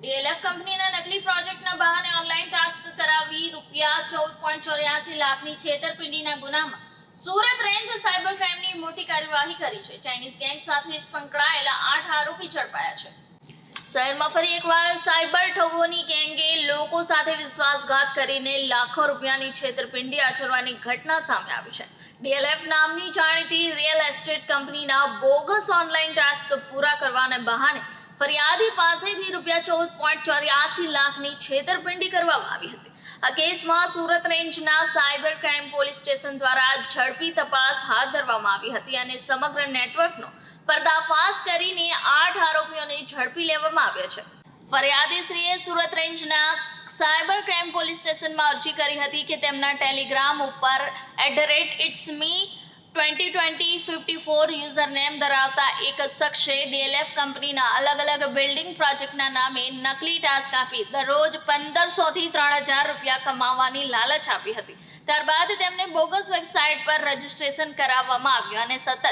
DLF કંપનીના નકલી પ્રોજેક્ટના બહાને ઓનલાઈન ટાસ્ક કરાવી ₹14.84 લાખની છેતરપિંડીના ગુનામાં સુરત રેન્જ સાયબર ક્રાઇમની મોટી કાર્યવાહી કરી છે. ચાઇનીઝ ગેંગ સાથે સંકળાયેલા 8 આરોપી ઝડપાયા છે. શહેરમાં ફરી એકવાર સાયબર ઠગોની ગેંગે લોકો સાથે વિશ્વાસઘાત કરીને લાખો રૂપિયાની છેતરપિંડી આચરવાની ઘટના સામે આવી છે. ડીએલએફ નામની જાણીતી રિયલ એસ્ટેટ કંપનીના બોગસ ઓનલાઈન ટાસ્ક પૂરા કરવાના બહાને ફરિયાદી પાસેથી ₹14.84 લાખની છેતરપિંડી કરવામાં આવી હતી. આ કેસમાં સુરત રેન્જના સાયબર ક્રાઇમ પોલીસ સ્ટેશન દ્વારા ઝડપી તપાસ હાથ ધરવામાં આવી હતી અને સમગ્ર નેટવર્કનો પર્દાફાશ કરીને 8 આરોપીઓને ઝડપી લેવામાં આવ્યા છે. ફરિયાદીશ્રીએ સુરત રેન્જના સાયબર ક્રાઇમ પોલીસ સ્ટેશનમાં અરજી કરી હતી કે તેમના ટેલિગ્રામ ઉપર @itsme202054 યુઝરનેમ ધરાવતા એક શખ્સે ડીએલએફ કંપનીના અલગ અલગ બિલ્ડિંગ પ્રોજેક્ટના નામે નકલી ટાસ્ક આપી દરરોજ 1500 થી 3000 રૂપિયા કમાવાની લાલચ આપી હતી. ત્યારબાદ તેમને બોગસ વેબસાઇટ પર રજીસ્ટ્રેશન કરાવવામાં આવ્યું અને સતત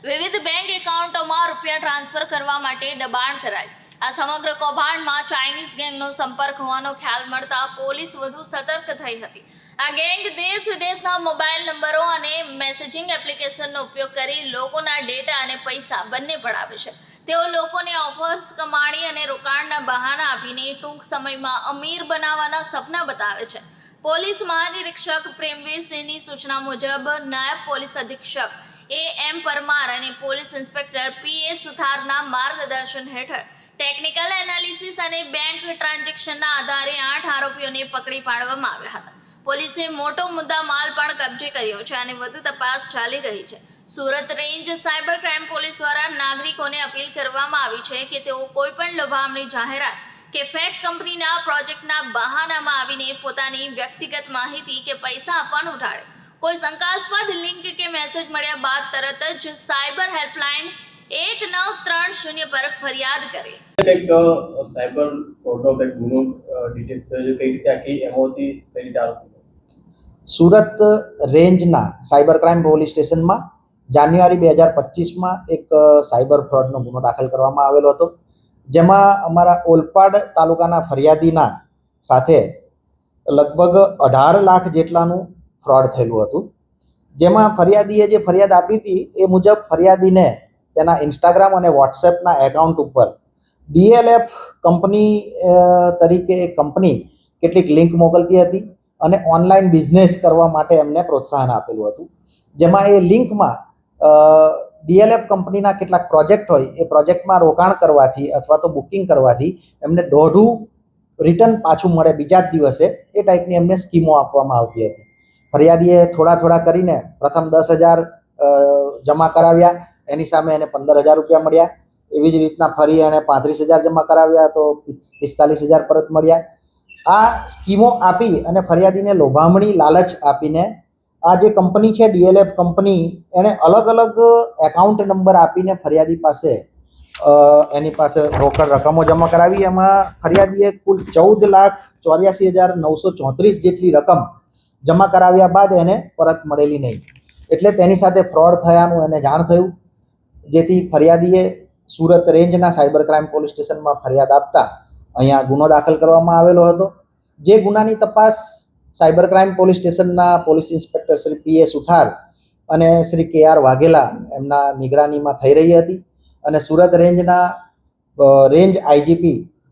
વિવિધ બેંક એકાઉન્ટોમાં રૂપિયા ટ્રાન્સફર કરવા માટે દબાણ કરાયું. આ સમગ્ર કૌભાંડમાં ચાઇનીઝ ગેંગનો સંપર્ક હોવાનો ખ્યાલ મળતા પોલીસ વધુ સતર્ક થઈ હતી. આ ગેંગ દેશ વિદેશના મોબાઈલ નંબરો અને મેસેજિંગ એપ્લિકેશનનો ઉપયોગ કરી લોકોના ડેટા અને પૈસા બંને પડાવે છે. તેઓ લોકોને ઓફર્સ, કમાણી અને રોકાણના બહાના આપીને ટૂંક સમયમાં અમીર બનાવવાના સપના બતાવે છે. પોલીસ મહાનિરીક્ષક પ્રેમવીર સિંહની સૂચના મુજબ નાયબ પોલીસ અધિક્ષક AM પરમાર અને પોલીસ ઇન્સ્પેક્ટર PA સુથારના માર્ગદર્શન હેઠળ ટેકનિકલ એનાલિસિસ અને બેંક ટ્રાન્ઝેક્શનના આધારે 8 આરોપીઓને પકડી પાડવામાં આવ્યા હતા. પોલીસે મોટો મુદ્દા માલ પણ કબજે કર્યો છે અને વધુ તપાસ ચાલી રહી છે. Surat range cyber crime police દ્વારા નાગરિકોને અપીલ કરવામાં આવી છે કે તેઓ કોઈ પણ લોભામણી જાહેરાત કે ફેક કંપનીના પ્રોજેક્ટના બહાનામાં આવીને પોતાની વ્યક્તિગત માહિતી કે પૈસા આપવાનું ટાળે. કોઈ શંકાસ્પદ લિંક કે મેસેજ મળ્યા બાદ તરત જ સાયબર હેલ્પલાઇન 1930 પર ફરિયાદ કરે. એક સાયબર ફ્રોડનો કંઈક ગુનો ડિટેક્ટ થયો છે, કઈ રીતે આખી એમઓથી કઈ રીતે આરોપી સુરત રેન્જના સાયબર ક્રાઇમ પોલીસ સ્ટેશનમાં જાન્યુઆરી 2025માં એક સાયબર ફ્રોડનો ગુનો દાખલ કરવામાં આવેલો હતો, જેમાં અમારા ઓલપાડ તાલુકાના ફરિયાદીના સાથે લગભગ 18 લાખ જેટલાનું ફ્રોડ થયેલું હતું. જેમાં ફરિયાદીએ જે ફરિયાદ આપી હતી એ મુજબ ફરિયાદીને તેના ઇન્સ્ટાગ્રામ અને વોટ્સએપના એકાઉન્ટ ઉપર ડીએલએફ કંપની તરીકે એક કંપની કેટલીક લિંક મોકલતી હતી અને ઓનલાઈન બિઝનેસ કરવા માટે એમને પ્રોત્સાહન આપેલું હતું. જેમાં એ લિંકમાં ડીએલએફ કંપનીના કેટલાક પ્રોજેક્ટ હોય એ પ્રોજેક્ટમાં રોકાણ કરવાથી અથવા તો બુકિંગ કરવાથી એમને દોઢું રિટર્ન પાછું મળે બીજા જ દિવસે, એ ટાઈપની એમને સ્કીમો આપવામાં આવતી હતી. ફરિયાદીએ થોડા કરીને પ્રથમ 10,000 જમા કરાવ્યા, એની સામે એને 15,000 રૂપિયા મળ્યા. એવી જ રીતના ફરી એને 35,000 જમા કરાવ્યા તો 45,000 પરત મળ્યા. આ સ્કીમો આપી અને ફરિયાદીને લોભામણી લાલચ આપીને આ જે કંપની છે ડીએલએફ કંપની, એણે અલગ અલગ એકાઉન્ટ નંબર આપીને ફરિયાદી પાસે એની પાસે રોકડ રકમો જમા કરાવી. એમાં ફરિયાદીએ કુલ 14,84,934 જેટલી રકમ જમા કરાવ્યા બાદ એને પરત મળેલી નહીં. એટલે તેની સાથે ફ્રોડ થયાનું એને જાણ થયું, જેથી ફરિયાદીએ સુરત રેન્જના સાયબર ક્રાઇમ પોલીસ સ્ટેશનમાં ફરિયાદ આપતા અહીંયા ગુનો દાખલ કરવામાં આવેલો હતો. જે ગુનાની તપાસ સાયબર ક્રાઇમ પોલીસ સ્ટેશનના પોલીસ ઇન્સ્પેક્ટર શ્રી PA સુથાર અને શ્રી KR વાઘેલા એમના નિગરાનીમાં થઈ રહી હતી અને સુરત રેન્જના રેન્જ IGP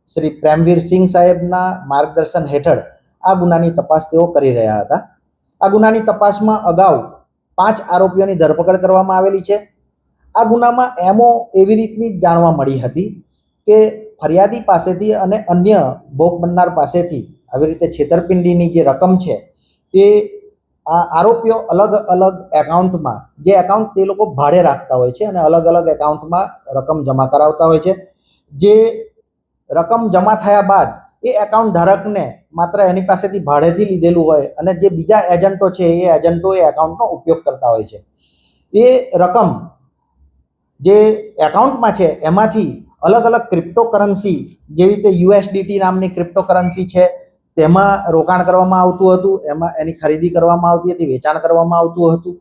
શ્રી પ્રેમવીર સિંહ સાહેબના માર્ગદર્શન હેઠળ આ ગુનાની તપાસ તેઓ કરી રહ્યા હતા. આ ગુનાની તપાસમાં અગાઉ 5 આરોપીઓની ધરપકડ કરવામાં આવેલી છે. આ ગુનામાં એમો એવી રીતની જાણવા મળી હતી કે ફરિયાદી પાસેથી અને અન્ય ભોગ બનનાર પાસેથી આવી રીતે છેતરપિંડીની જે રકમ છે એ આ આરોપીઓ અલગ અલગ એકાઉન્ટમાં, જે એકાઉન્ટ તે લોકો ભાડે રાખતા હોય છે અને અલગ અલગ એકાઉન્ટમાં રકમ જમા કરાવતા હોય છે. જે રકમ જમા થયા બાદ એ એકાઉન્ટ ધારકને માત્ર એની પાસેથી ભાડેથી લીધેલું હોય અને જે બીજા એજન્ટો છે એ એજન્ટો એ એકાઉન્ટનો ઉપયોગ કરતા હોય છે. એ રકમ જે એકાઉન્ટમાં છે એમાંથી અલગ અલગ ક્રિપ્ટોકરન્સી જેવી રીતે USDT નામની ક્રિપ્ટોકરન્સી છે તેમાં રોકાણ કરવામાં આવતું હતું, એમાં એની ખરીદી કરવામાં આવતી હતી, વેચાણ કરવામાં આવતું હતું.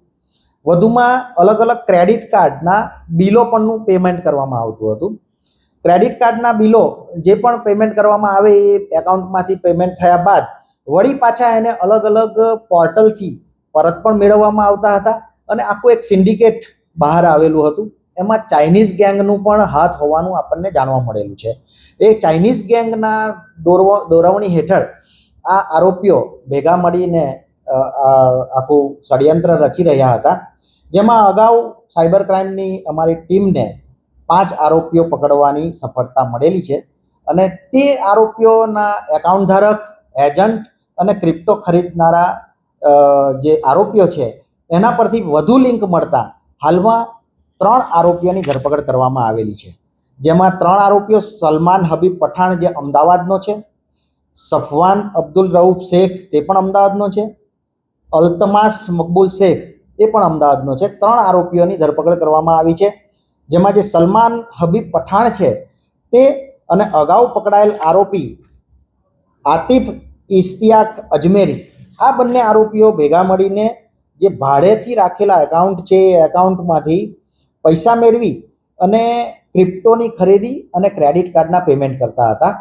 વધુમાં અલગ અલગ ક્રેડિટ કાર્ડના બિલો પણનું પેમેન્ટ કરવામાં આવતું હતું. ક્રેડિટ કાર્ડના બિલો જે પણ પેમેન્ટ કરવામાં આવે એ એકાઉન્ટમાંથી પેમેન્ટ થયા બાદ વળી પાછા એને અલગ અલગ પોર્ટલથી પરત પણ મેળવવામાં આવતા હતા અને આખું એક સિન્ડિકેટ બહાર આવેલું હતું. એમાં ચાઇનીઝ ગેંગનું પણ હાથ હોવાનું આપણને જાણવા મળેલું છે. એ ચાઇનીઝ ગેંગના દોરવણી હેઠળ આ આરોપીઓ ભેગા મળીને આખું ષડયંત્ર રચી રહ્યા હતા, જેમાં અગાઉ સાયબર ક્રાઇમની અમારી ટીમને 5 આરોપીઓ પકડવાની સફળતા મળેલી છે અને તે આરોપીઓના એકાઉન્ટ ધારક, એજન્ટ અને ક્રિપ્ટો ખરીદનારા જે આરોપીઓ છે એના પરથી વધુ લિંક મળતા હાલમાં 3 આરોપીઓની ધરપકડ કરવામાં આવેલી છે. જેમાં 3 આરોપીઓ સલમાન હબીબ પઠાણ જે અમદાવાદનો છે, સફવાન અબ્દુલ રઉફ શેખ તે પણ અમદાવાદનો છે, અલ્તમાસ મકબૂલ શેખ એ પણ અમદાવાદનો છે. 3 આરોપીઓની ધરપકડ કરવામાં આવી છે. જેમાં જે સલમાન હબીબ પઠાણ છે તે અને અગાઉ પકડાયેલ આરોપી આતિફ ઇશ્તિયાક અજમેરી, આ બંને આરોપીઓ ભેગા મળીને જે ભાડેથી રાખેલા એકાઉન્ટ છે એ એકાઉન્ટમાંથી પૈસા મેળવી અને ક્રિપ્ટોની ખરીદી અને ક્રેડિટ કાર્ડના પેમેન્ટ કરતા હતા.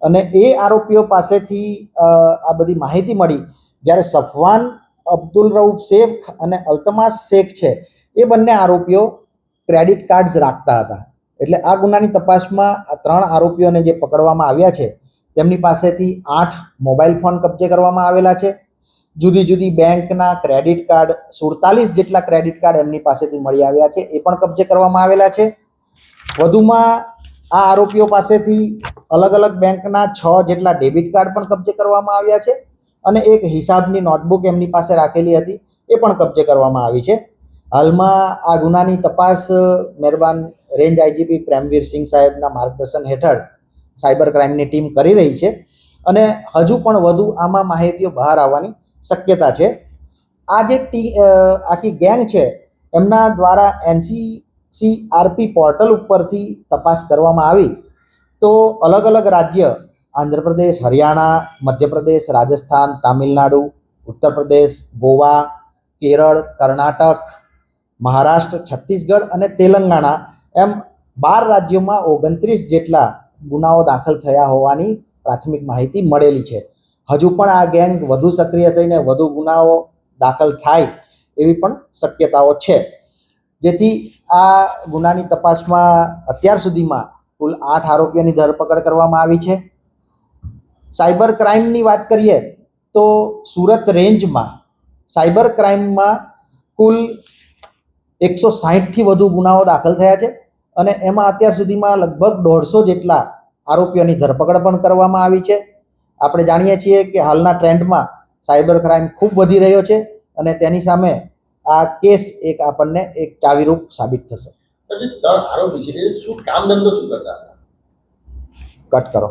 અને એ આરોપીઓ પાસેથી આ બધી માહિતી મળી જ્યારે સફવાન અબ્દુલ રઉફ શેખ અને અલ્તમાસ શેખ છે એ બંને આરોપીઓ ક્રેડિટ કાર્ડ્સ રાખતા હતા. એટલે આ ગુનાની તપાસમાં આ 3 આરોપીઓને જે પકડવામાં આવ્યા છે તેમની પાસેથી 8 મોબાઈલ ફોન કબજે કરવામાં આવેલા છે. જુદી જુદી બેંકના ક્રેડિટ કાર્ડ 47 જેટલા ક્રેડિટ કાર્ડ એમની પાસેથી મળી આવ્યા છે, એ પણ કબજે કરવામાં આવેલા છે. વધુમાં આ આરોપીઓ પાસેથી અલગ અલગ બેંકના 6 જેટલા ડેબિટ કાર્ડ પણ કબજે કરવામાં આવ્યા છે અને એક હિસાબની નોટબુક એમની પાસે રાખેલી હતી એ પણ કબજે કરવામાં આવી છે. હાલમાં આ ગુનાની તપાસ મહેરબાન રેન્જ આઈજીપી પ્રેમવીર સિંહ સાહેબના માર્ગદર્શન હેઠળ સાયબર ક્રાઇમની ટીમ કરી રહી છે અને હજુ પણ વધુ આમાં માહિતીઓ બહાર આવવાની શક્યતા છે. આ જે આખી ગેંગ છે એમના દ્વારા NCCRP પોર્ટલ ઉપરથી તપાસ કરવામાં આવી તો અલગ અલગ રાજ્ય આંધ્રપ્રદેશ, હરિયાણા, મધ્યપ્રદેશ, રાજસ્થાન, તામિલનાડુ, ઉત્તર પ્રદેશ, ગોવા, કેરળ, કર્ણાટક, મહારાષ્ટ્ર, છત્તીસગઢ અને તેલંગાણા એમ 12 રાજ્યોમાં 29 જેટલા ગુનાઓ દાખલ થયા હોવાની પ્રાથમિક માહિતી મળેલી છે. હજુ પણ આ ગેંગ વધુ સક્રિય થઈને વધુ ગુનાઓ દાખલ થાય એવી પણ શક્યતાઓ છે. જેથી આ ગુનાની તપાસમાં અત્યાર સુધીમાં કુલ 8 આરોપીઓની ધરપકડ કરવામાં આવી છે. સાયબર ક્રાઇમની વાત કરીએ તો સુરત રેન્જમાં સાયબર ક્રાઇમમાં કુલ 160થી વધુ ગુનાઓ દાખલ થયા છે અને એમાં અત્યાર સુધીમાં લગભગ 150 જેટલા આરોપીઓની ધરપકડ પણ કરવામાં આવી છે. આપણે જાણીએ છીએ કે હાલના ટ્રેન્ડમાં સાયબર ક્રાઇમ ખૂબ વધી રહ્યો છે અને તેની સામે આ કેસ એક આપણને એક ચાવીરૂપ સાબિત થશે. જે 3 આરોપી છે એ શું કામ ધંધો શું કરતા હતા? કટ કરો.